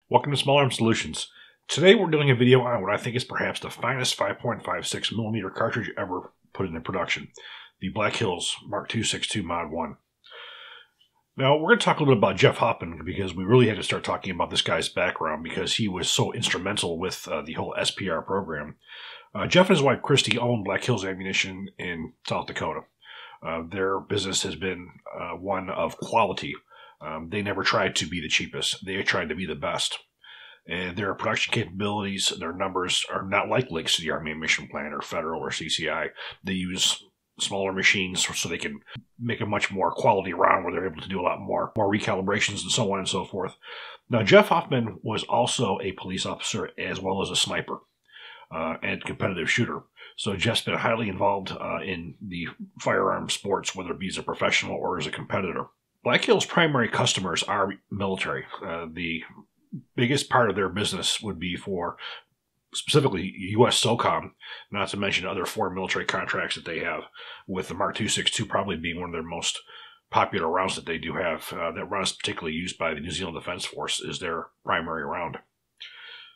Welcome to Small Arms Solutions. Today we're doing a video on what I think is perhaps the finest 5.56mm cartridge ever put into production, the Black Hills MK262 MOD1. Now we're going to talk a little bit about Jeff Hoffman because we really had to start talking about this guy's background because he was so instrumental with the whole SPR program. Jeff and his wife Christy own Black Hills Ammunition in South Dakota. Their business has been one of quality. They never tried to be the cheapest. They tried to be the best. And their production capabilities, their numbers are not like Lakes City Army Ammunition Plant or Federal or CCI. They use smaller machines so they can make a much more quality round where they're able to do a lot more recalibrations and so on and so forth. Now, Jeff Hoffman was also a police officer as well as a sniper and competitive shooter. So Jeff's been highly involved in the firearm sports, whether it be as a professional or as a competitor. Black Hill's primary customers are military. The biggest part of their business would be for specifically U.S. SOCOM, not to mention other foreign military contracts that they have, with the MK262 probably being one of their most popular rounds that they do have. That round is particularly used by the New Zealand Defense Force as their primary round.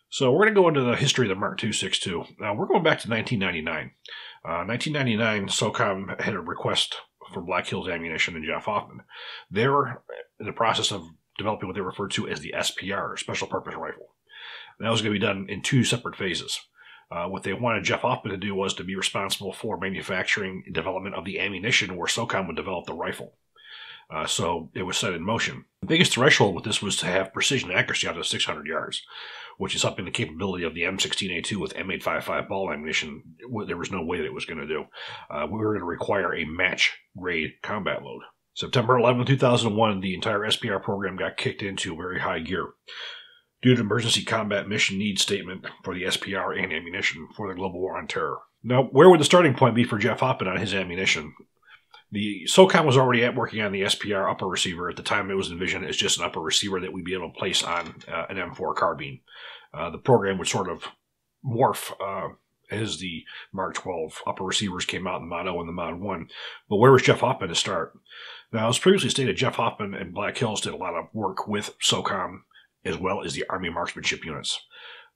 So we're going to go into the history of the MK262. Now we're going back to 1999. 1999, SOCOM had a request for Black Hills Ammunition and Jeff Hoffman. They were in the process of developing what they referred to as the SPR, Special Purpose Rifle. And that was going to be done in two separate phases. What they wanted Jeff Hoffman to do was to be responsible for manufacturing and development of the ammunition where SOCOM would develop the rifle. So it was set in motion. The biggest threshold with this was to have precision accuracy out to 600 yards, which is something the capability of the M16A2 with M855 ball ammunition, there was no way that it was going to do. We were going to require a match-grade combat load. September 11, 2001, the entire SPR program got kicked into very high gear due to emergency combat mission needs statement for the SPR and ammunition for the global war on terror. Now, where would the starting point be for Jeff Hoffman on his ammunition? The SOCOM was already working on the SPR upper receiver. At the time, it was envisioned as just an upper receiver that we'd be able to place on an M4 carbine. The program would sort of morph as the Mark 12 upper receivers came out in the MOD-0 and the MOD-1. But where was Jeff Hoffman to start? Now, as previously stated, Jeff Hoffman and Black Hills did a lot of work with SOCOM as well as the Army marksmanship units.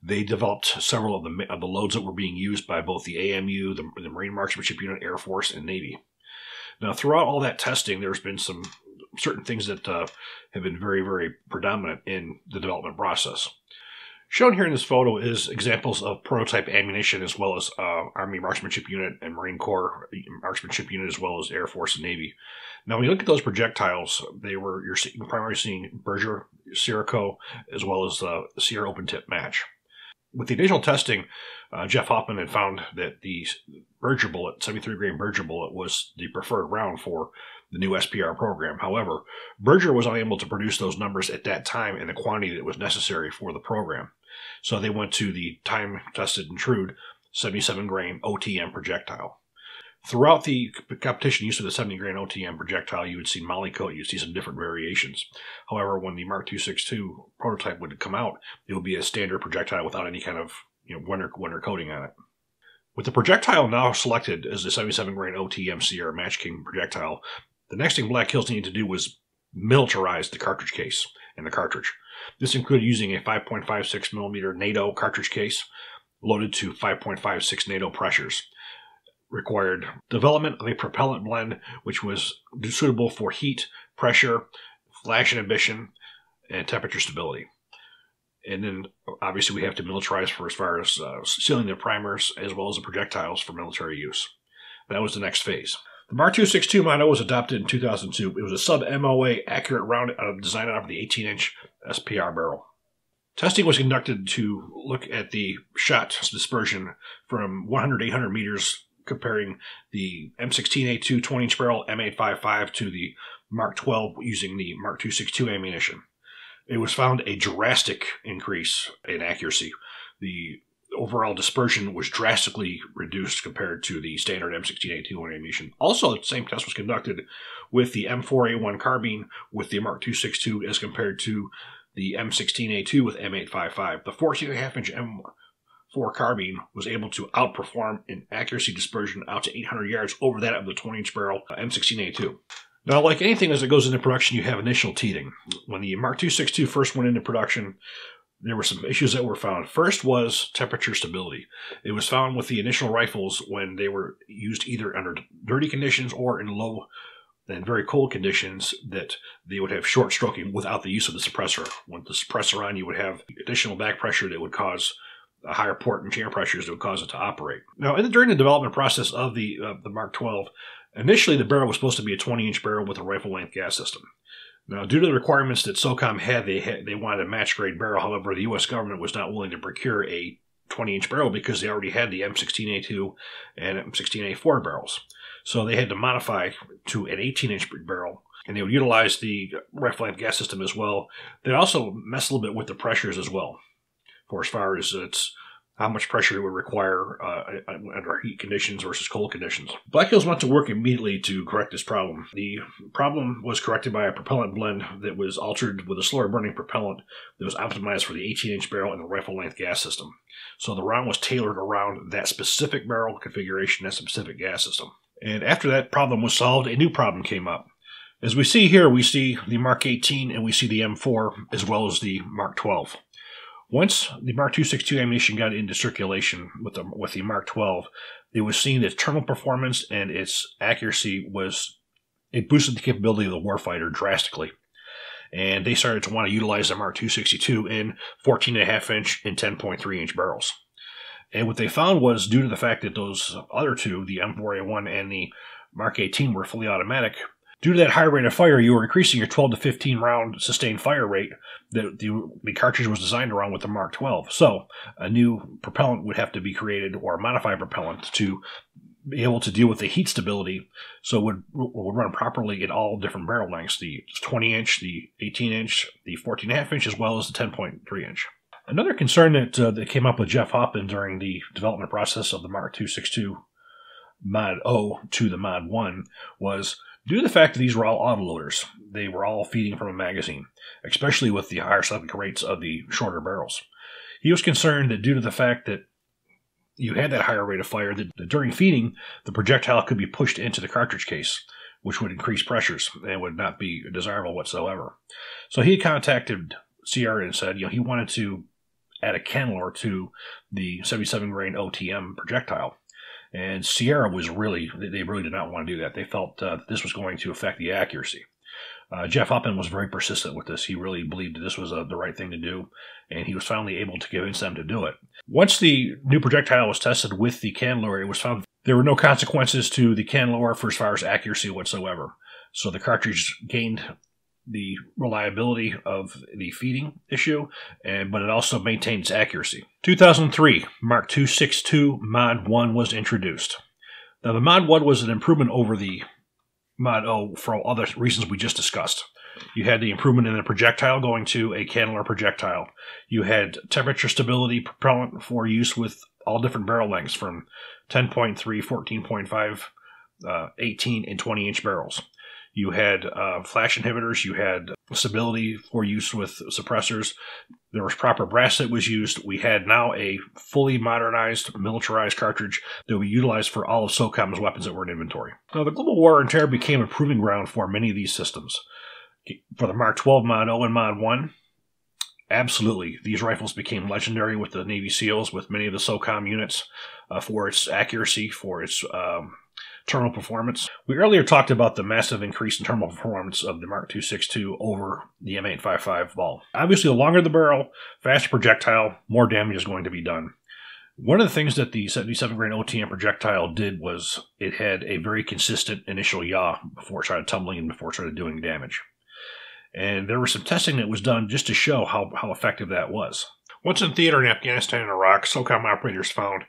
They developed several of the loads that were being used by both the AMU, the Marine Marksmanship Unit, Air Force, and Navy. Now, throughout all that testing, there's been some certain things that have been very, very predominant in the development process. Shown here in this photo is examples of prototype ammunition as well as Army Marksmanship Unit and Marine Corps Marksmanship Unit as well as Air Force and Navy. Now, when you look at those projectiles, you're primarily seeing Berger, Sierra as well as the Sierra Open Tip Match. With the initial testing, Jeff Hoffman had found that the Berger bullet, 73 grain Berger bullet, was the preferred round for the new SPR program. However, Berger was unable to produce those numbers at that time in the quantity that was necessary for the program. So they went to the time-tested and true 77 grain OTM projectile. Throughout the competition use of the 70 grain OTM projectile, you would see Mollycoat, you'd see some different variations. However, when the MK262 prototype would come out, it would be a standard projectile without any kind of winter coating on it. With the projectile now selected as the 77 grain OTM Sierra Match King projectile, the next thing Black Hills needed to do was militarize the cartridge case and the cartridge. This included using a 5.56mm NATO cartridge case loaded to 5.56 NATO pressures. Required development of a propellant blend which was suitable for heat, pressure, flash inhibition, and temperature stability. And then obviously we have to militarize for as far as sealing the primers as well as the projectiles for military use. That was the next phase. The MK262 Mod-0 was adopted in 2002. It was a sub-MOA accurate round designed out of the 18-inch SPR barrel. Testing was conducted to look at the shot dispersion from 100 to 800 meters, comparing the M16A2 20-inch barrel M855 to the Mark 12 using the MK262 ammunition. It was found a drastic increase in accuracy. The overall dispersion was drastically reduced compared to the standard M16A2 ammunition. Also, the same test was conducted with the M4A1 carbine with the MK262 as compared to the M16A2 with M855. The 14.5-inch M4 carbine was able to outperform in accuracy dispersion out to 800 yards over that of the 20-inch barrel M16A2. Now, like anything as it goes into production, you have initial teething. When the MK262 first went into production, there were some issues that were found. First was temperature stability. It was found with the initial rifles when they were used either under dirty conditions or in low and very cold conditions that they would have short stroking without the use of the suppressor. With the suppressor on, you would have additional back pressure that would cause higher port and chamber pressures that would cause it to operate. Now, during the development process of the Mark 12, initially the barrel was supposed to be a 20-inch barrel with a rifle-length gas system. Now, due to the requirements that SOCOM had, they wanted a match-grade barrel. However, the U.S. government was not willing to procure a 20-inch barrel because they already had the M16A2 and M16A4 barrels. So they had to modify to an 18-inch barrel, and they would utilize the rifle-length gas system as well. They also messed a little bit with the pressures as well, for as far as how much pressure it would require under heat conditions versus cold conditions. Black Hills went to work immediately to correct this problem. The problem was corrected by a propellant blend that was altered with a slower burning propellant that was optimized for the 18-inch barrel and the rifle-length gas system. So the round was tailored around that specific barrel configuration, that specific gas system. And after that problem was solved, a new problem came up. As we see here, we see the Mark 18 and we see the M4 as well as the Mark 12. Once the Mark 262 ammunition got into circulation with the Mark 12, it was seen that terminal performance and its accuracy it boosted the capability of the warfighter drastically. And they started to want to utilize the Mark 262 in 14.5-inch and 10.3-inch barrels. And what they found was, due to the fact that those other two, the M4A1 and the Mark 18, were fully automatic, due to that high rate of fire, you were increasing your 12 to 15 round sustained fire rate that the cartridge was designed around with the Mark 12. So a new propellant would have to be created, or a modified propellant, to be able to deal with the heat stability, so it would run properly at all different barrel lengths, the 20-inch, the 18-inch, the 14.5-inch, as well as the 10.3-inch. Another concern that came up with Jeff Hoffman during the development process of the Mark 262 Mod O to the Mod 1 was, due to the fact that these were all autoloaders, they were all feeding from a magazine, especially with the higher cyclic rates of the shorter barrels. He was concerned that due to the fact that you had that higher rate of fire, that during feeding, the projectile could be pushed into the cartridge case, which would increase pressures and would not be desirable whatsoever. So he contacted Sierra and said, he wanted to add a cannelure to the 77 grain OTM projectile. And Sierra they really did not want to do that. They felt that this was going to affect the accuracy. Jeff Hoffman was very persistent with this. He really believed that this was the right thing to do, and he was finally able to convince them to do it. Once the new projectile was tested with the cannelure, it was found there were no consequences to the cannelure for as far as accuracy whatsoever. So the cartridge gained the reliability of the feeding issue, but it also maintained its accuracy. 2003, Mark 262 Mod 1 was introduced. Now the Mod 1 was an improvement over the Mod O for all other reasons we just discussed. You had the improvement in the projectile going to a cannelure projectile. You had temperature stability propellant for use with all different barrel lengths from 10.3, 14.5, 18, and 20-inch barrels. You had flash inhibitors. You had stability for use with suppressors. There was proper brass that was used. We had now a fully modernized, militarized cartridge that we utilized for all of SOCOM's weapons that were in inventory. Now, the global war and terror became a proving ground for many of these systems. For the Mark 12 Mod O and Mod 1, absolutely, these rifles became legendary with the Navy SEALs, with many of the SOCOM units, for its accuracy, for its terminal performance. We earlier talked about the massive increase in terminal performance of the Mark 262 over the M855 ball. Obviously, the longer the barrel, faster projectile, more damage is going to be done. One of the things that the 77 grain OTM projectile did was it had a very consistent initial yaw before it started tumbling and before it started doing damage. And there was some testing that was done just to show how effective that was. Once in theater in Afghanistan and Iraq, SOCOM operators found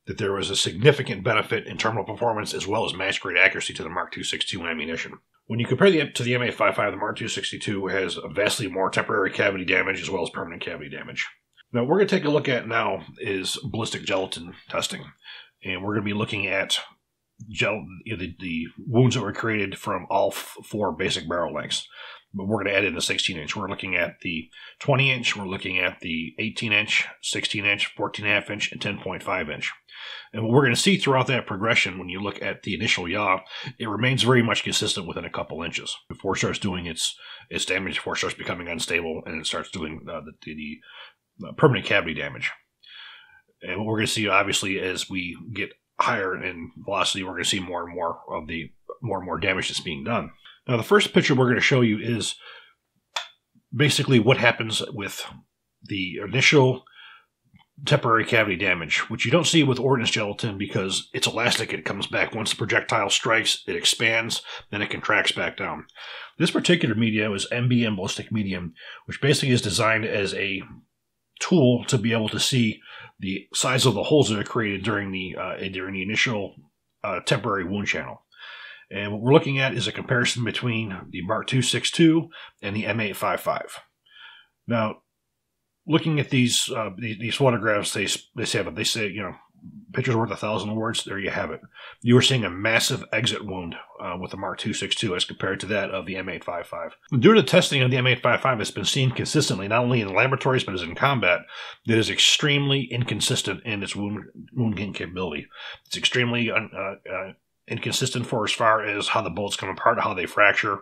that there was a significant benefit in terminal performance as well as match-grade accuracy to the Mark 262 ammunition. When you compare to the M855, the Mark 262 has vastly more temporary cavity damage as well as permanent cavity damage. Now, what we're going to take a look at now is ballistic gelatin testing. And we're going to be looking at the wounds that were created from all four basic barrel lengths. But we're going to add in the 16-inch. We're looking at the 20-inch, we're looking at the 18-inch, 16-inch, 14.5-inch, and 10.5-inch. And what we're going to see throughout that progression, when you look at the initial yaw, it remains very much consistent within a couple inches before it starts doing its damage, before it starts becoming unstable, and it starts doing the permanent cavity damage. And what we're going to see, obviously, as we get higher in velocity, we're going to see more and more damage that's being done. Now, the first picture we're going to show you is basically what happens with the initial temporary cavity damage, which you don't see with ordnance gelatin because it's elastic. It comes back. Once the projectile strikes, it expands, then it contracts back down. This particular medium is Mbm Ballistic Medium, which basically is designed as a tool to be able to see the size of the holes that are created during the initial temporary wound channel. And what we're looking at is a comparison between the MK262 and the M855. Now, looking at these photographs, they say, you know, pictures worth 1,000 words. There you have it. You are seeing a massive exit wound with the MK262 as compared to that of the M855. Due to the testing of the M855, it's been seen consistently, not only in laboratories but as in combat, that is extremely inconsistent in its wound gain capability. It's extremely inconsistent for as far as how the bullets come apart, how they fracture,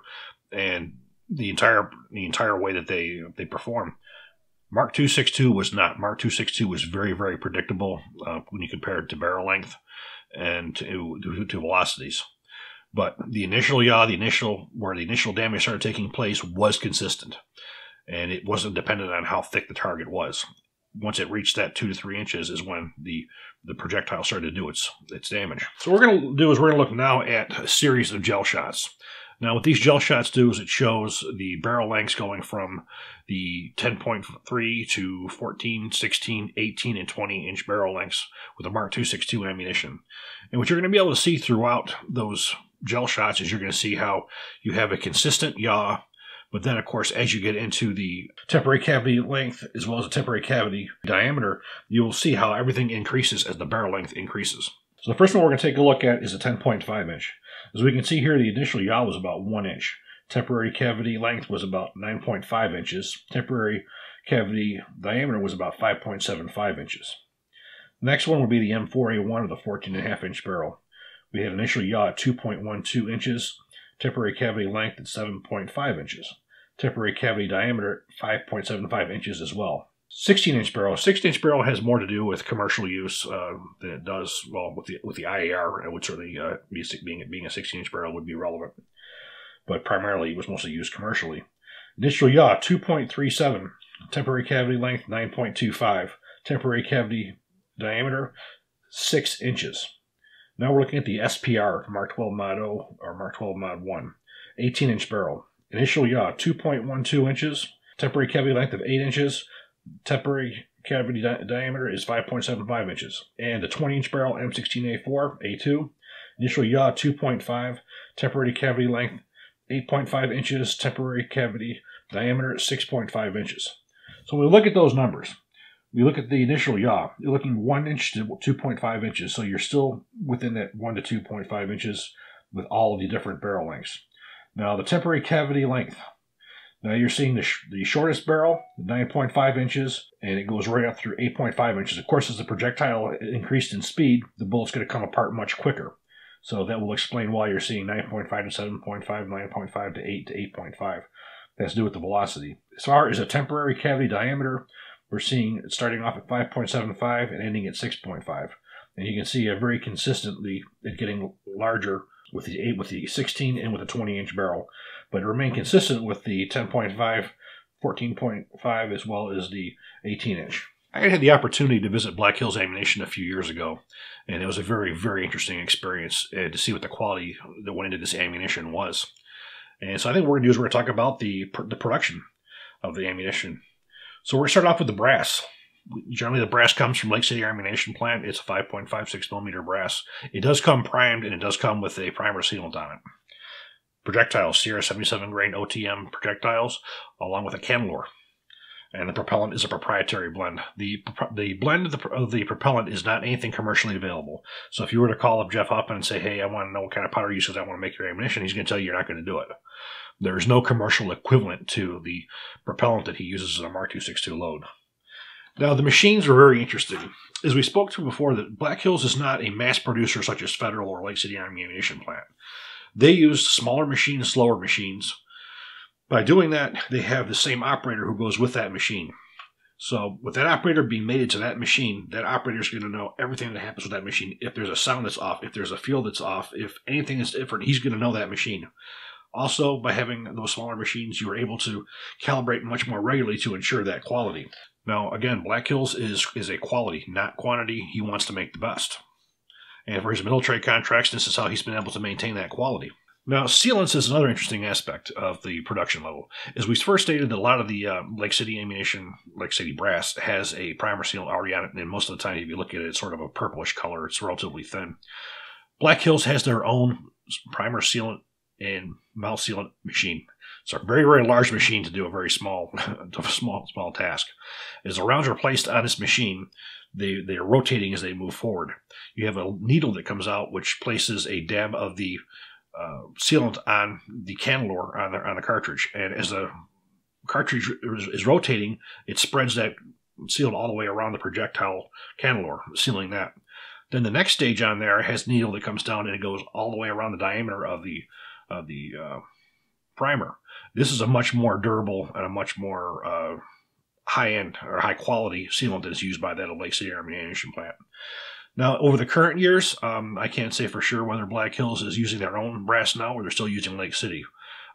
and the entire way that they perform. MK262 was not. MK262 was very, very predictable when you compare it to barrel length and to velocities. But the initial yaw, where the initial damage started taking place, was consistent, and it wasn't dependent on how thick the target was. Once it reached that 2 to 3 inches is when the projectile started to do its damage. So what we're going to do is we're going to look now at a series of gel shots. Now, what these gel shots do is it shows the barrel lengths going from the 10.3 to 14, 16, 18, and 20-inch barrel lengths with the MK262 ammunition. And what you're going to be able to see throughout those gel shots is you're going to see how you have a consistent yaw, but then, of course, as you get into the temporary cavity length as well as the temporary cavity diameter, you will see how everything increases as the barrel length increases. So the first one we're going to take a look at is a 10.5 inch. As we can see here, the initial yaw was about 1 inch. Temporary cavity length was about 9.5 inches. Temporary cavity diameter was about 5.75 inches. The next one would be the M4A1 of the 14.5 inch barrel. We had initial yaw at 2.12 inches. Temporary cavity length at 7.5 inches. Temporary cavity diameter 5.75 inches as well. 16-inch barrel. 16-inch barrel has more to do with commercial use than it does, well, with the IAR. It would certainly being a 16-inch barrel would be relevant, but primarily it was mostly used commercially. Initial yaw 2.37. Temporary cavity length 9.25. Temporary cavity diameter 6 inches. Now we're looking at the SPR, MK12 Mod 0 or MK12 Mod 1. 18-inch barrel. Initial yaw 2.12 inches. Temporary cavity length of 8 inches. Temporary cavity diameter is 5.75 inches. And the 20-inch barrel M16A4, A2. Initial yaw 2.5. Temporary cavity length 8.5 inches. Temporary cavity diameter 6.5 inches. So when we look at those numbers, we look at the initial yaw, you're looking 1 inch to 2.5 inches. So you're still within that 1 to 2.5 inches with all of the different barrel lengths. Now the temporary cavity length. Now you're seeing the shortest barrel, 9.5 inches, and it goes right up through 8.5 inches. Of course, as the projectile increased in speed, the bullet's going to come apart much quicker. So that will explain why you're seeing 9.5 to 7.5, 9.5 to 8 to 8.5. That's to do with the velocity. As far as a temporary cavity diameter, we're seeing it starting off at 5.75 and ending at 6.5. And you can see very consistently it getting larger with the 16 and with the 20-inch barrel. But it remained consistent with the 10.5, 14.5, as well as the 18-inch. I had the opportunity to visit Black Hills Ammunition a few years ago, and it was a very, very interesting experience to see what the quality that went into this ammunition was. And so I think what we're going to do is we're going to talk about the production of the ammunition. So we're going to start off with the brass. Generally, the brass comes from Lake City Ammunition Plant. It's a 5.56 millimeter brass. It does come primed, and it does come with a primer sealant on it. Projectiles, Sierra 77 grain OTM projectiles, along with a Canlor. And the propellant is a proprietary blend. The blend of the propellant is not anything commercially available. So if you were to call up Jeff Hoffman and say, hey, I want to know what kind of powder you use because I want to make your ammunition, he's going to tell you you're not going to do it. There is no commercial equivalent to the propellant that he uses in a MK262 load. Now, the machines are very interesting. As we spoke to before, that Black Hills is not a mass producer such as Federal or Lake City Ammunition Plant. They use smaller machines, slower machines. By doing that, they have the same operator who goes with that machine. So with that operator being mated to that machine, that operator is going to know everything that happens with that machine. If there's a sound that's off, if there's a feel that's off, if anything is different, he's going to know that machine. Also, by having those smaller machines, you are able to calibrate much more regularly to ensure that quality. Now, again, Black Hills is a quality, not quantity. He wants to make the best. And for his military contracts, this is how he's been able to maintain that quality. Now, sealants is another interesting aspect of the production level. As we first stated, that a lot of the Lake City ammunition, Lake City brass, has a primer sealant already on it, and most of the time, if you look at it, it's sort of a purplish color. It's relatively thin. Black Hills has their own primer sealant and mouth sealant machine. It's a very, very large machine to do a very small task. As the rounds are placed on this machine, they are rotating as they move forward. You have a needle that comes out, which places a dab of the sealant on the cannelure on the cartridge, and as the cartridge is rotating, it spreads that sealant all the way around the projectile cannelure, sealing that. Then the next stage on there has a needle that comes down and it goes all the way around the diameter of the primer. This is a much more durable and a much more high-end or high-quality sealant that is used by that Lake City ammunition plant. Now, over the current years, I can't say for sure whether Black Hills is using their own brass now or they're still using Lake City.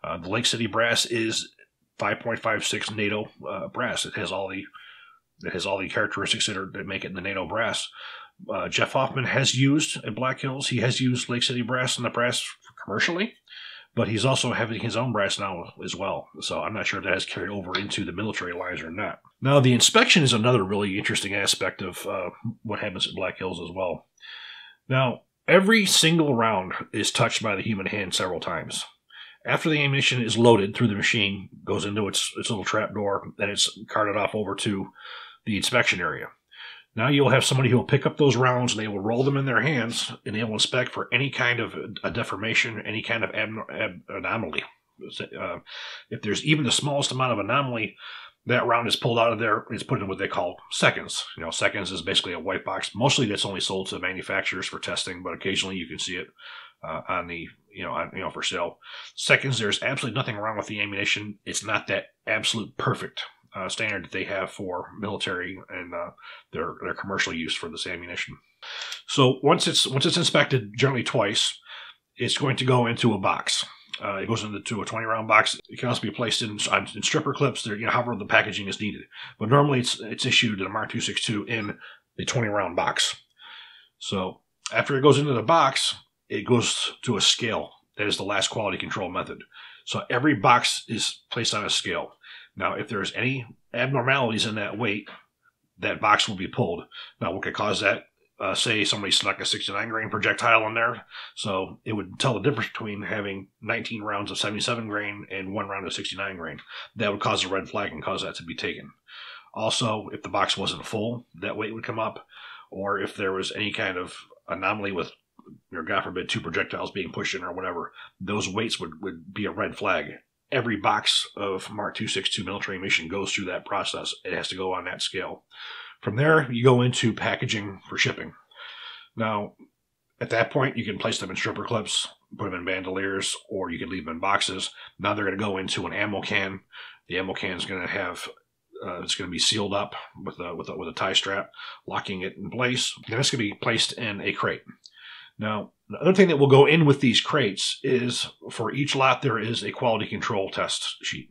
The Lake City brass is 5.56 NATO brass. It has all the characteristics that make it in the NATO brass. Jeff Hoffman has used at Black Hills. He has used Lake City brass and the brass commercially, but he's also having his own brass now as well. So I'm not sure if that has carried over into the military lines or not. Now, the inspection is another really interesting aspect of what happens at Black Hills as well. Now, every single round is touched by the human hand several times. After the ammunition is loaded through the machine, goes into its little trap door, then it's carted off over to the inspection area. Now you'll have somebody who will pick up those rounds and they will roll them in their hands and they will inspect for any kind of a deformation, any kind of anomaly. If there's even the smallest amount of anomaly, that round is pulled out of there. It's put in what they call seconds. Seconds is basically a white box. Mostly that's only sold to manufacturers for testing, but occasionally you can see it for sale. Seconds, there's absolutely nothing wrong with the ammunition. It's not that absolute perfect standard that they have for military and their commercial use for this ammunition. So once it's inspected, generally twice, it's going to go into a box. It goes into a 20-round box. It can also be placed in stripper clips, however the packaging is needed. But normally it's issued in a Mark 262 in a 20-round box. So after it goes into the box, it goes to a scale. That is the last quality control method. So every box is placed on a scale. Now, if there's any abnormalities in that weight, that box will be pulled. Now, what could cause that? Say somebody snuck a 69 grain projectile in there. So it would tell the difference between having 19 rounds of 77 grain and 1 round of 69 grain. That would cause a red flag and cause that to be taken. Also, if the box wasn't full, that weight would come up. Or if there was any kind of anomaly with, God forbid, 2 projectiles being pushed in or whatever, those weights would be a red flag. Every box of Mark 262 military ammunition goes through that process. It has to go on that scale. From there, you go into packaging for shipping. Now, at that point, you can place them in stripper clips, put them in bandoliers, or you can leave them in boxes. Now they're going to go into an ammo can. The ammo can is going to have, it's going to be sealed up with a tie strap, locking it in place. And it's going to be placed in a crate. Now, the other thing that will go in with these crates is for each lot there is a quality control test sheet.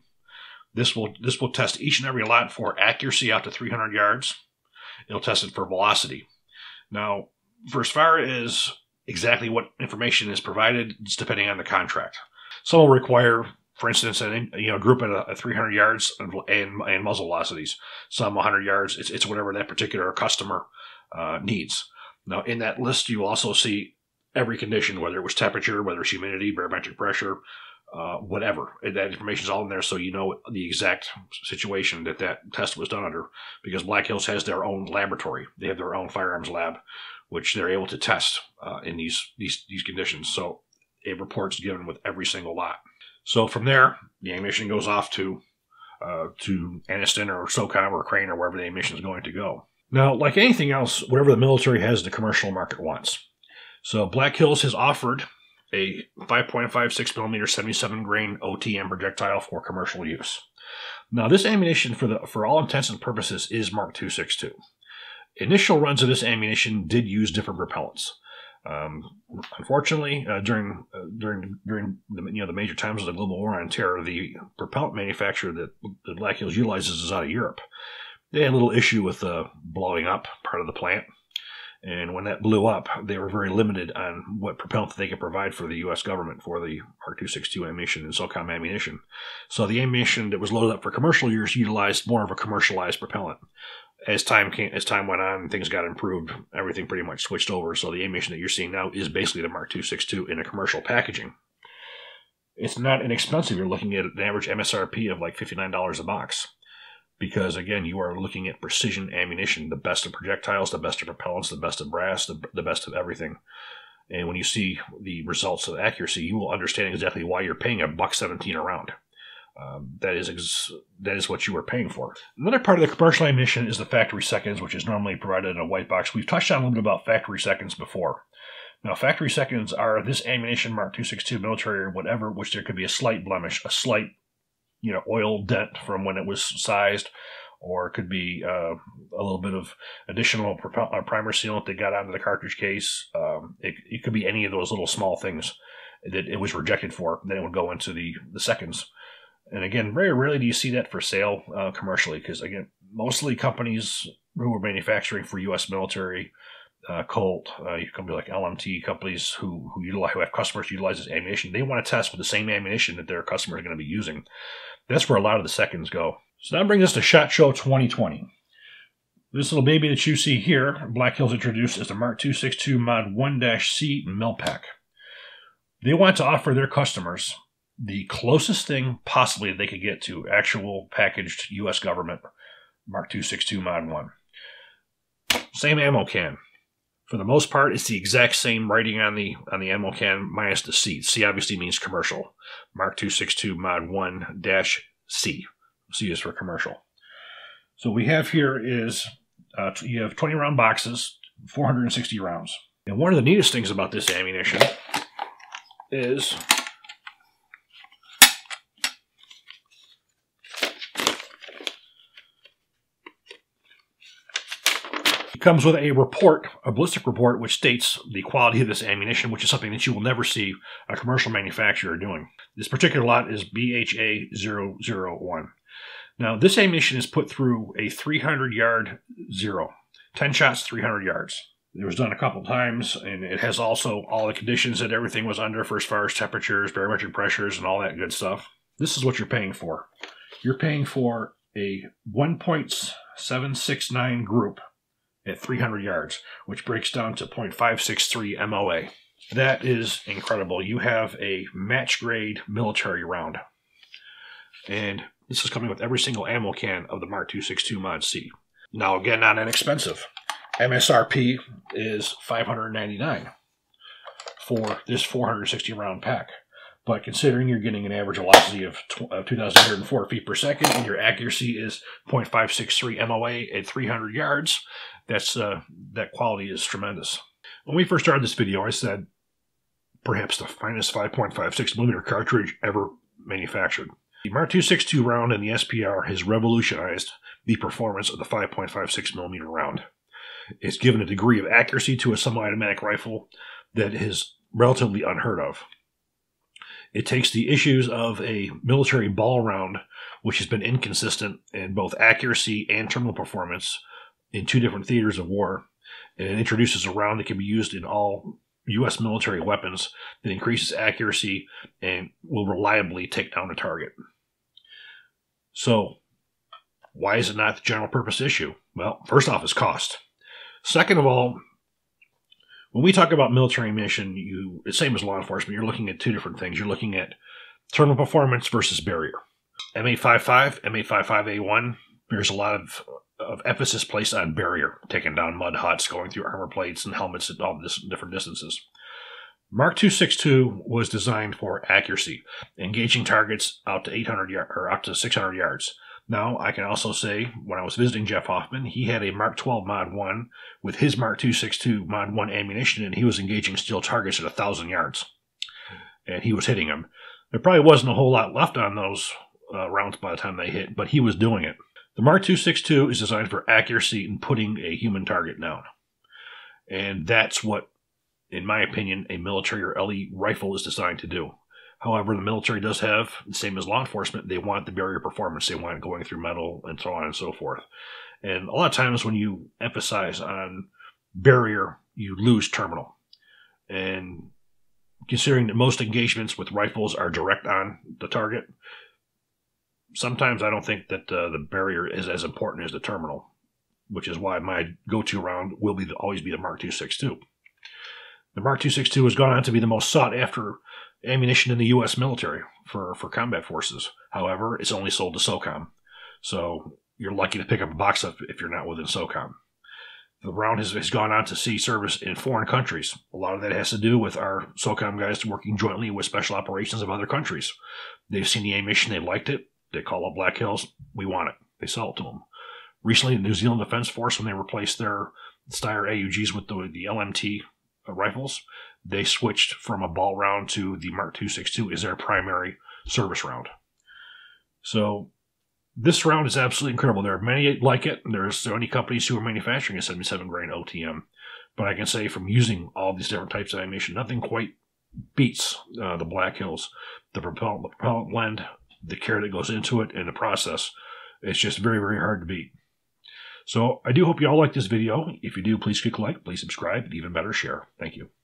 This will test each and every lot for accuracy out to 300 yards. It'll test it for velocity. Now, for as far as exactly what information is provided, it's depending on the contract. Some will require, for instance, a group at 300 yards and muzzle velocities. Some 100 yards. It's whatever that particular customer needs. Now, in that list, you will also see every condition, whether it was temperature, whether it's humidity, barometric pressure, whatever. That information is all in there, so you know the exact situation that test was done under. Because Black Hills has their own laboratory; they have their own firearms lab, which they're able to test in these conditions. So a report's given with every single lot. So from there, the ammunition goes off to Anniston or SOCOM or Crane or wherever the ammunition is going to go. Now, like anything else, whatever the military has, the commercial market wants. So Black Hills has offered a 5.56 millimeter 77 grain OTM projectile for commercial use. Now, this ammunition, for all intents and purposes, is Mark 262. Initial runs of this ammunition did use different propellants. Unfortunately, during the major times of the global war on terror, the propellant manufacturer that the Black Hills utilizes is out of Europe. They had a little issue with blowing up part of the plant, and when that blew up, they were very limited on what propellant they could provide for the U.S. government for the Mark 262 ammunition and SOCOM ammunition. So the ammunition that was loaded up for commercial use utilized more of a commercialized propellant. As time went on and things got improved, everything pretty much switched over. So the ammunition that you're seeing now is basically the Mark 262 in a commercial packaging. It's not inexpensive. You're looking at an average MSRP of like $59 a box. Because, again, you are looking at precision ammunition, the best of projectiles, the best of propellants, the best of brass, the best of everything. And when you see the results of accuracy, you will understand exactly why you're paying $1.17 a round. That is what you are paying for. Another part of the commercial ammunition is the factory seconds, which is normally provided in a white box. We've touched on a little bit about factory seconds before. Now, factory seconds are this ammunition, Mark 262 military or whatever, which there could be a slight blemish, a slight oil dent from when it was sized, or it could be a little bit of additional primer sealant that got onto the cartridge case. It could be any of those little small things that it was rejected for. Then it would go into the seconds. And again, very rarely do you see that for sale commercially, because again, mostly companies who are manufacturing for U.S. military, Colt, companies like LMT, companies who have customers who utilize this ammunition, they want to test with the same ammunition that their customers are going to be using. That's where a lot of the seconds go. So that brings us to SHOT Show 2020. This little baby that you see here, Black Hills introduced as the Mark 262 Mod 1-C Mil Pack. They want to offer their customers the closest thing possibly they could get to actual packaged U.S. government Mark 262 Mod 1. Same ammo can. For the most part, it's the exact same writing on the ammo can minus the C. C obviously means commercial. Mark 262 Mod 1-C. C is for commercial. So what we have here is you have 20 round boxes, 460 rounds. And one of the neatest things about this ammunition is it comes with a report, a ballistic report, which states the quality of this ammunition, which is something that you will never see a commercial manufacturer doing. This particular lot is BHA001. Now, this ammunition is put through a 300-yard zero. 10 shots, 300 yards. It was done a couple times, and it has also all the conditions that everything was under for as far as temperatures, barometric pressures, and all that good stuff. This is what you're paying for. You're paying for a 1.769 group at 300 yards, which breaks down to 0.563 MOA. That is incredible. You have a match-grade military round. And this is coming with every single ammo can of the Mark 262 Mod C. Now, again, not inexpensive. MSRP is $599 for this 460 round pack. But considering you're getting an average velocity of 2,104 feet per second and your accuracy is 0.563 MOA at 300 yards, that quality is tremendous. When we first started this video, I said perhaps the finest 5.56 millimeter cartridge ever manufactured. The Mark 262 round in the SPR has revolutionized the performance of the 5.56 millimeter round. It's given a degree of accuracy to a semi-automatic rifle that is relatively unheard of. It takes the issues of a military ball round, which has been inconsistent in both accuracy and terminal performance in two different theaters of war, and it introduces a round that can be used in all U.S. military weapons that increases accuracy and will reliably take down a target. So, why is it not the general purpose issue? Well, first off, it's cost. Second of all, when we talk about military ammunition, it's the same as law enforcement. You're looking at two different things. You're looking at terminal performance versus barrier. M855, M855A1, there's a lot of emphasis placed on barrier, taking down mud huts, going through armor plates and helmets at all different distances. Mark 262 was designed for accuracy, engaging targets out to 800 or out to 600 yards. Now, I can also say, when I was visiting Jeff Hoffman, he had a Mark 12 Mod 1 with his Mark 262 Mod 1 ammunition, and he was engaging steel targets at 1,000 yards. And he was hitting them. There probably wasn't a whole lot left on those rounds by the time they hit, but he was doing it. The Mark 262 is designed for accuracy in putting a human target down. And that's what, in my opinion, a military or LE rifle is designed to do. However, the military does have, the same as law enforcement, they want the barrier performance. They want it going through metal and so on and so forth. And a lot of times when you emphasize on barrier, you lose terminal. And considering that most engagements with rifles are direct on the target, sometimes I don't think that the barrier is as important as the terminal, which is why my go-to round will always be the Mark 262. The Mark 262 has gone on to be the most sought-after ammunition in the U.S. military for combat forces. However, it's only sold to SOCOM, so you're lucky to pick up a box if you're not within SOCOM. The round has gone on to see service in foreign countries. A lot of that has to do with our SOCOM guys working jointly with special operations of other countries. They've seen the ammunition, they liked it, they call up Black Hills, we want it. They sell it to them. Recently, the New Zealand Defense Force, when they replaced their Steyr AUGs with the LMT rifles, they switched from a ball round to the Mark 262 as their primary service round. So this round is absolutely incredible. There are many like it. There's many companies who are manufacturing a 77 grain OTM. But I can say from using all these different types of ammunition, nothing quite beats the Black Hills. The propellant blend, the care that goes into it, and the process. It's just very, very hard to beat. So I do hope you all like this video. If you do, please click like, please subscribe, and even better, share. Thank you.